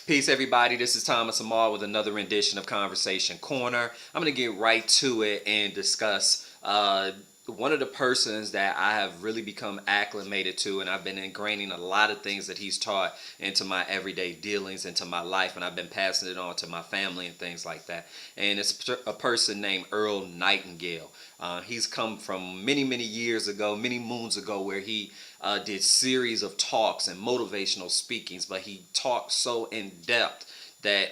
Peace, everybody. This is Thomas Amal with another rendition of Conversation Corner. I'm going to get right to it and discuss one of the persons that I have really become acclimated to, and I've been ingraining a lot of things that he's taught into my everyday dealings, into my life, and I've been passing it on to my family and things like that. And it's a person named Earl Nightingale. He's come from many, many years ago, many moons ago, where he did series of talks and motivational speakings, but he talked so in depth that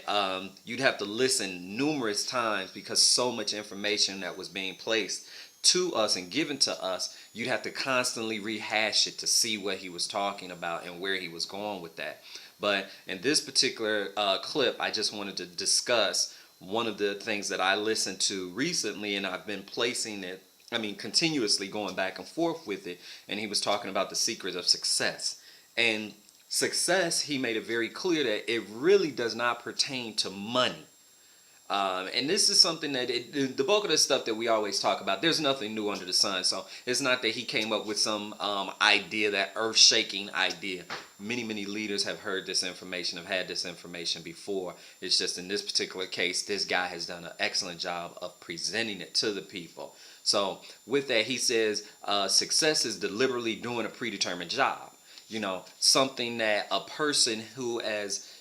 you'd have to listen numerous times because so much information that was being placed to us and given to us, you'd have to constantly rehash it to see what he was talking about and where he was going with that. But in this particular clip, I just wanted to discuss one of the things that I listened to recently, and I've been placing it, continuously going back and forth with it. And he was talking about the secret of success. And success, he made it very clear that it really does not pertain to money. And this is something that the bulk of the stuff that we always talk about, there's nothing new under the sun. So it's not that he came up with some idea, that earth-shaking idea. Many, many leaders have heard this information, have had this information before. It's just in this particular case, this guy has done an excellent job of presenting it to the people. So with that, he says success is deliberately doing a predetermined job. You know, something that a person who has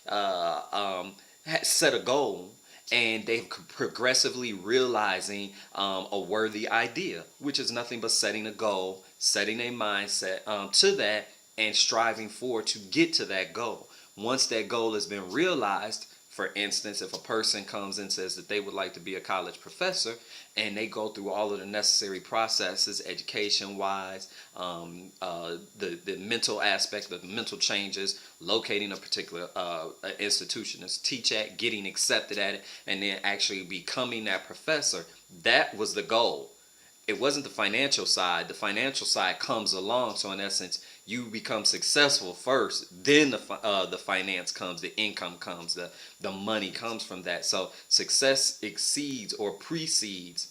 set a goal, and they've progressively realizing a worthy idea, which is nothing but setting a goal, setting a mindset to that, and striving forward to get to that goal. Once that goal has been realized, for instance, if a person comes and says that they would like to be a college professor, and they go through all of the necessary processes, education-wise, the mental aspect, the mental changes, locating a particular institution to teach at, getting accepted at it, and then actually becoming that professor, that was the goal. It wasn't the financial side. The financial side comes along, so in essence, you become successful first, then the finance comes, the income comes, the money comes from that. So success exceeds or precedes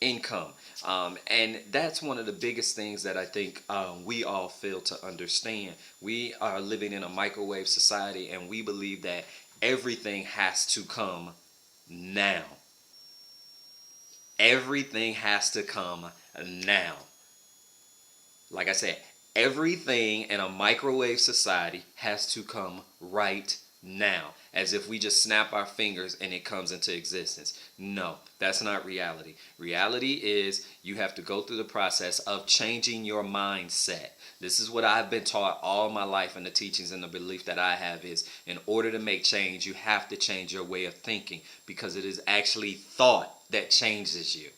income, and that's one of the biggest things that I think we all fail to understand. We are living in a microwave society, and we believe that everything has to come now. Everything has to come now. Like I said, everything in a microwave society has to come right now, as if we just snap our fingers and it comes into existence. No, that's not reality. Reality is you have to go through the process of changing your mindset. This is what I've been taught all my life, and the teachings and the belief that I have is, in order to make change, you have to change your way of thinking, because it is actually thought that changes you.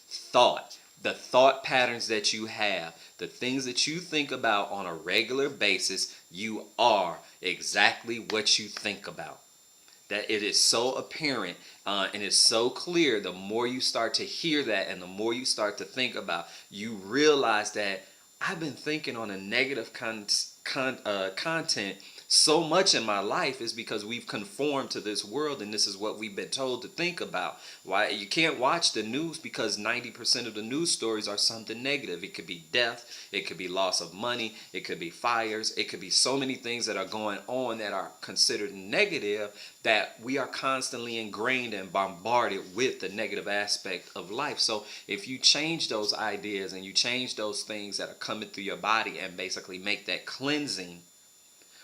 Thought. The thought patterns that you have, the things that you think about on a regular basis, you are exactly what you think about. That it is so apparent and it's so clear. The more you start to hear that and the more you start to think about, you realize that I've been thinking on a negative content so much in my life is because we've conformed to this world, and this is what we've been told to think about. Why you can't watch the news, because 90% of the news stories are something negative. It could be death, it could be loss of money, it could be fires, it could be so many things that are going on that are considered negative, that we are constantly ingrained and bombarded with the negative aspect of life. So if you change those ideas and you change those things that are coming through your body and basically make that cleansing.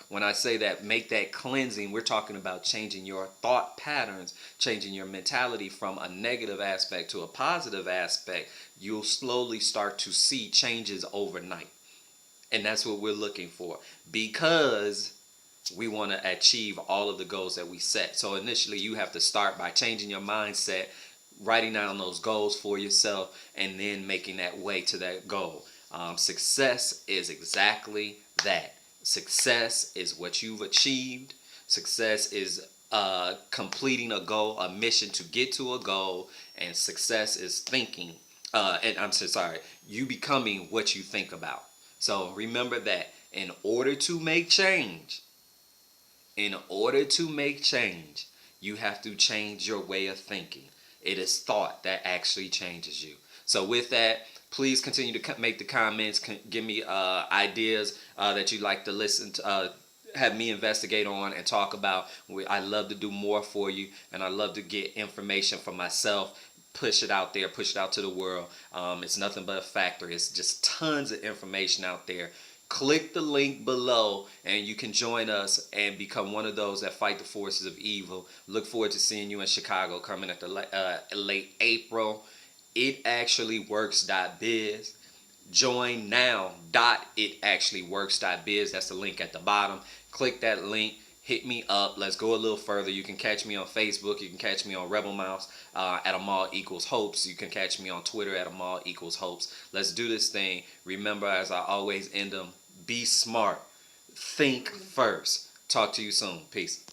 When I say that, make that cleansing, we're talking about changing your thought patterns, changing your mentality from a negative aspect to a positive aspect. You'll slowly start to see changes overnight. And that's what we're looking for, because we want to achieve all of the goals that we set. So initially, you have to start by changing your mindset, writing down those goals for yourself, and then making that way to that goal. Success is exactly that. Success is what you've achieved. Success is completing a goal, a mission to get to a goal. And success is thinking, you becoming what you think about. So remember that in order to make change, you have to change your way of thinking. It is thought that actually changes you. So with that, please continue to make the comments. Give me ideas that you'd like to listen to, have me investigate on and talk about. I love to do more for you, and I love to get information for myself, push it out there, push it out to the world. It's nothing but a factory. It's just tons of information out there. Click the link below and you can join us and become one of those that fight the forces of evil. Look forward to seeing you in Chicago coming at the late April. Itactuallyworks.biz. Join now. Itactuallyworks.biz. That's the link at the bottom. Click that link. Hit me up. Let's go a little further. You can catch me on Facebook. You can catch me on Rebel Mouse at Amal equals Hopes. You can catch me on Twitter at Amal equals Hopes. Let's do this thing. Remember, as I always end them, be smart. Think first. Talk to you soon. Peace.